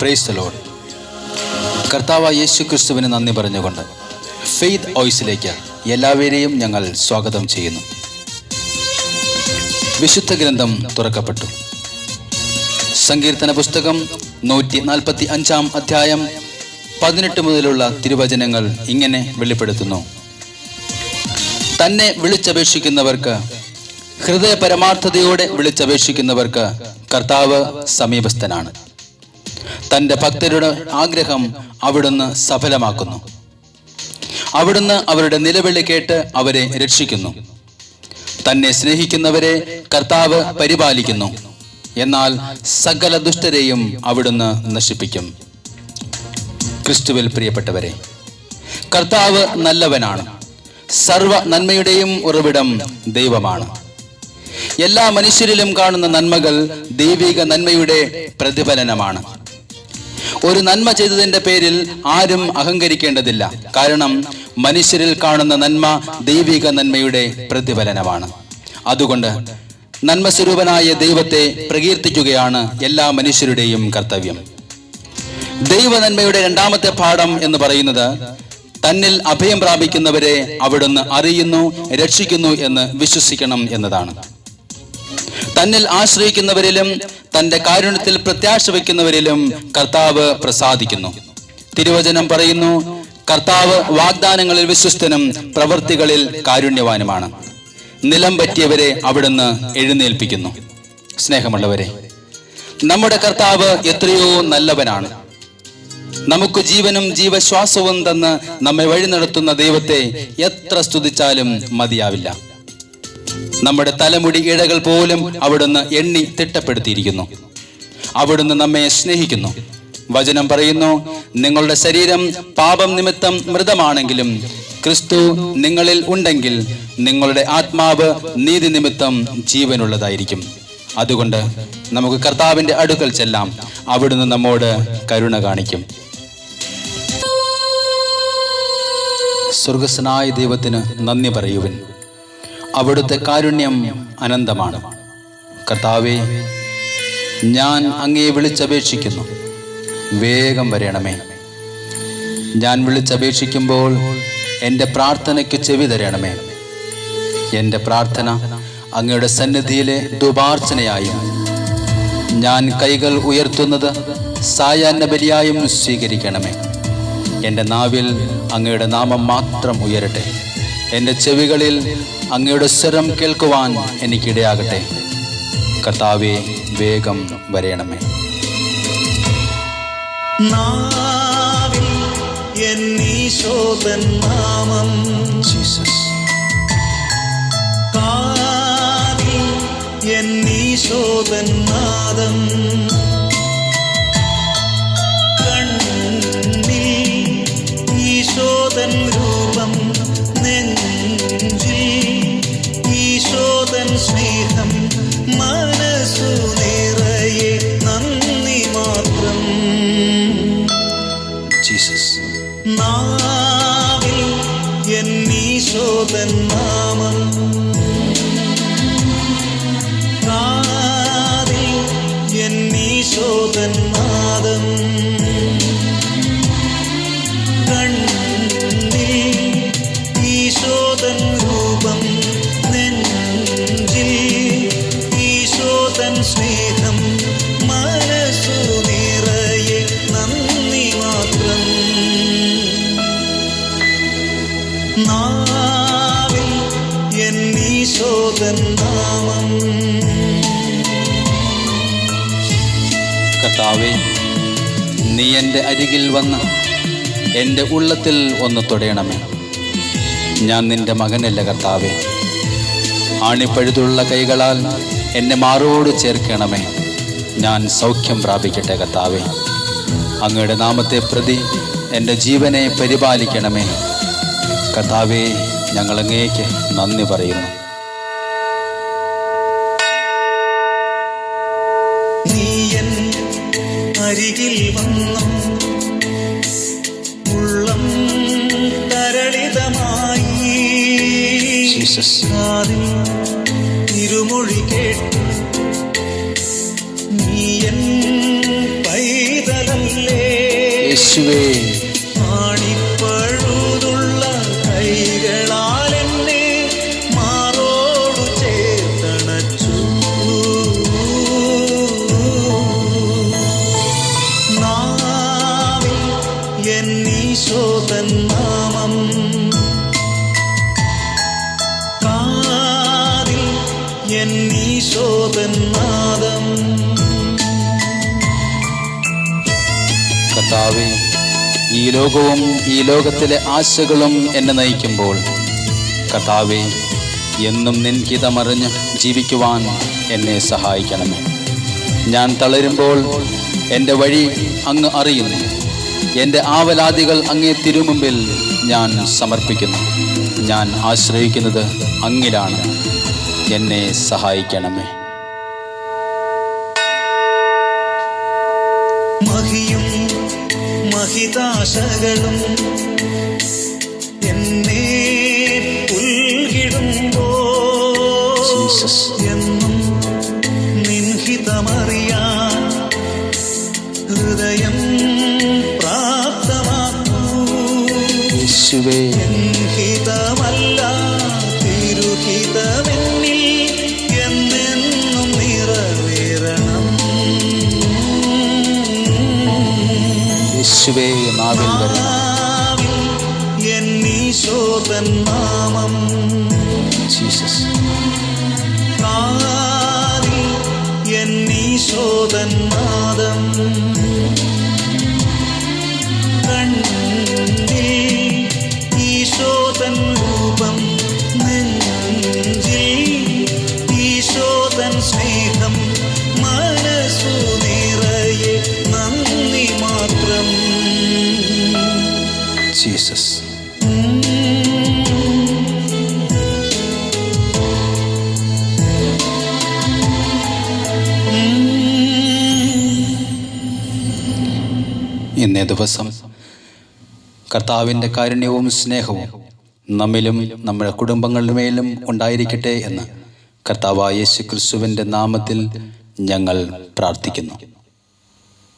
Praise the Lord. കർത്താവായ യേശു ക്രിസ്തുവിന് നന്ദി പറഞ്ഞുകൊണ്ട് ഫെയ്ത്ത് വോയിസിലേക്ക് എല്ലാവരെയും ഞങ്ങൾ സ്വാഗതം ചെയ്യുന്നു. വിശുദ്ധ ഗ്രന്ഥം തുറക്കപ്പെട്ടു. സങ്കീർത്തന പുസ്തകം 145 അധ്യായം 18 മുതലുള്ള തിരുവചനങ്ങൾ ഇങ്ങനെ വെളിപ്പെടുത്തുന്നു: തന്നെ വിളിച്ചപേക്ഷിക്കുന്നവർക്ക്, ഹൃദയ പരമാർത്ഥതയോടെ വിളിച്ചപേക്ഷിക്കുന്നവർക്ക് കർത്താവ് സമീപസ്ഥനാണ്. തൻ്റെ ഭക്തരുടെ ആഗ്രഹം അവിടുന്ന് സഫലമാക്കുന്നു. അവിടുന്ന് അവരുടെ നിലവിളി കേട്ട് അവരെ രക്ഷിക്കുന്നു. തന്നെ സ്നേഹിക്കുന്നവരെ കർത്താവ് പരിപാലിക്കുന്നു. എന്നാൽ സകല ദുഷ്ടരെയും അവിടുന്ന് നശിപ്പിക്കും. ക്രിസ്തുവിൽ പ്രിയപ്പെട്ടവരെ, കർത്താവ് നല്ലവനാണ്. സർവ നന്മയുടെയും ഉറവിടം ദൈവമാണ്. എല്ലാ മനുഷ്യരിലും കാണുന്ന നന്മകൾ ദൈവിക നന്മയുടെ പ്രതിഫലനമാണ്. ഒരു നന്മ ചെയ്തതിൻ്റെ പേരിൽ ആരും അഹങ്കരിക്കേണ്ടതില്ല. കാരണം മനുഷ്യരിൽ കാണുന്ന നന്മ ദൈവിക നന്മയുടെ പ്രതിഫലനമാണ്. അതുകൊണ്ട് നന്മസ്വരൂപനായ ദൈവത്തെ പ്രകീർത്തിക്കുകയാണ് എല്ലാ മനുഷ്യരുടെയും കർത്തവ്യം. ദൈവ നന്മയുടെ രണ്ടാമത്തെ പാഠം എന്ന് പറയുന്നത് തന്നിൽ അഭയം പ്രാപിക്കുന്നവരെ അവിടുന്ന് അറിയുന്നു, രക്ഷിക്കുന്നു എന്ന് വിശ്വസിക്കണം എന്നതാണ്. തന്നിൽ ആശ്രയിക്കുന്നവരിലും തൻ്റെ കാരുണ്യത്തിൽ പ്രത്യാശ വയ്ക്കുന്നവരിലും കർത്താവ് പ്രസാദിക്കുന്നു. തിരുവചനം പറയുന്നു, കർത്താവ് വാഗ്ദാനങ്ങളിൽ വിശ്വസ്തനും പ്രവൃത്തികളിൽ കാരുണ്യവാനുമാണ്. നിലം പറ്റിയവരെ അവിടുന്ന് എഴുന്നേൽപ്പിക്കുന്നു. സ്നേഹമുള്ളവരെ, നമ്മുടെ കർത്താവ് എത്രയോ നല്ലവനാണ്. നമുക്ക് ജീവനും ജീവശ്വാസവും തന്ന് നമ്മെ വഴി നടത്തുന്ന ദൈവത്തെ എത്ര സ്തുതിച്ചാലും മതിയാവില്ല. നമ്മുടെ തലമുടി ഇഴകൾ പോലും അവിടുന്ന് എണ്ണി തിട്ടപ്പെടുത്തിയിരിക്കുന്നു. അവിടുന്ന് നമ്മെ സ്നേഹിക്കുന്നു. വചനം പറയുന്നു, നിങ്ങളുടെ ശരീരം പാപം നിമിത്തം മൃതമാണെങ്കിലും ക്രിസ്തു നിങ്ങളിൽ ഉണ്ടെങ്കിൽ നിങ്ങളുടെ ആത്മാവ് നീതി നിമിത്തം ജീവനുള്ളതായിരിക്കും. അതുകൊണ്ട് നമുക്ക് കർത്താവിൻ്റെ അടുക്കൽ ചെല്ലാം. അവിടുന്ന് നമ്മോട് കരുണ കാണിക്കും. സ്വർഗസ്വനായ ദൈവത്തിന് നന്ദി പറയുവിൻ. അവിടുത്തെ കാരുണ്യം അനന്തമാണ്. കർത്താവേ, ഞാൻ അങ്ങയെ വിളിച്ചപേക്ഷിക്കുന്നു, വേഗം വരണമേ. ഞാൻ വിളിച്ചപേക്ഷിക്കുമ്പോൾ എൻ്റെ പ്രാർത്ഥനയ്ക്ക് ചെവി തരണമേ. എൻ്റെ പ്രാർത്ഥന അങ്ങയുടെ സന്നിധിയിലെ ധൂപാർച്ചനയായും ഞാൻ കൈകൾ ഉയർത്തുന്നത് സായാഹ്ന ബലിയായും സ്വീകരിക്കണമേ. എൻ്റെ നാവിൽ അങ്ങയുടെ നാമം മാത്രം ഉയരട്ടെ. എൻ്റെ ചെവികളിൽ അങ്ങയുടെ സ്വരം കേൾക്കുവാൻ എനിക്കിടയാകട്ടെ. കർത്താവേ, വേഗം വരയണമേ. നാവിൽ എന്നീശോദൻ നാമം, ജീസസ്. കാതിൽ എന്നീശോദൻ നാദം, കണ്ണിൽ ഈശോദൻ രൂപം, നെഞ്ചിൽ ഈശോദൻ സ്നേഹം, മനസ്സു നിറയെ നന്ദി മാത്രം. ജീസസ്. നാവിൽ എന്നീശോദൻ നാമം, കാതിൽ എന്നീശോദൻ നാദം, കണ്ണിൽ ഈശോദൻ രൂപം, നെഞ്ചിൽ ഈശോദൻ സ്നേഹം, മനസ്സു നിറയെ നന്ദി മാത്രം. നാവിൽ എന്നീശോദൻ നാമം. കർത്താവേ, നീ എൻ്റെ അരികിൽ വന്ന് എൻ്റെ ഉള്ളത്തിൽ ഒന്ന് തൊടയണമേ. ഞാൻ നിൻ്റെ മകനല്ല കർത്താവേ. ആണിപ്പഴുതുള്ള കൈകളാൽ എന്നെ മാറോട് ചേർക്കണമേ. ഞാൻ സൗഖ്യം പ്രാപിക്കട്ടെ കർത്താവേ. അങ്ങയുടെ നാമത്തെ പ്രതി എൻ്റെ ജീവനെ പരിപാലിക്കണമേ. കർത്താവേ, ഞങ്ങൾ അങ്ങേക്ക് നന്ദി പറയുന്നു. നീയൻ അരികിൽ വന്നു ഉള്ളം തരളിതമായി, തിരുമൊഴി കേട്ടു നീയൻ പൈതലല്ല, യേശുവേ ആണിപ്പഴുതുള്ള കൈകളാൽ എന്നെ മാറോടു ചേർത്തണച്ചു. നാവിൽ എന്നീശോതൻ നാമം, കാതിൽ എന്നീശോതൻ നാദം. കർത്താവേ, ഈ ലോകവും ഈ ലോകത്തിലെ ആശകളും എന്നെ നയിക്കുമ്പോൾ കർത്താവേ, എന്നും നിൻ ഹിതമറിഞ്ഞ് ജീവിക്കുവാൻ എന്നെ സഹായിക്കണമേ. ഞാൻ തളരുമ്പോൾ എൻ്റെ വഴി അങ്ങ് അറിയുന്നു. എൻ്റെ ആവലാദികൾ അങ്ങേ തിരുമുമ്പിൽ ഞാൻ സമർപ്പിക്കുന്നു. ഞാൻ ആശ്രയിക്കുന്നത് അങ്ങിലാണ്. എന്നെ സഹായിക്കണമേ. മഹിയും മഹിതാശകളും എന്നെ പുൽകിടുമ്പോ എന്നും നിൻഹിതമറിയാൻ ഹൃദയം പ്രാപ്തമാക്കൂ. യേശുവേ, ഹിതമല്ല തിരുഹിതമെന്നിൽ എന്നെന്നും നിറവേറണം. യേശുവേ, നാവിൽ വരണം. എന്നീശോതൻ നാമം, ജീസസ്. കാതിൽ എന്നീശോതൻ നാദം, കണ്ണിൽ ഈശോതൻ രൂപം, നെഞ്ചിൽ ഈശോതൻ സ്നേഹം, മനസ്സു നിറയെ നന്ദി മാത്രം. ജീസസ്. ഇന്നേ ദിവസം കർത്താവിൻ്റെ കാരുണ്യവും സ്നേഹവും നമ്മിലും നമ്മുടെ കുടുംബങ്ങളുടെമേലും ഉണ്ടായിരിക്കട്ടെ എന്ന് കർത്താവായ യേശു ക്രിസ്തുവിൻ്റെ നാമത്തിൽ ഞങ്ങൾ പ്രാർത്ഥിക്കുന്നു.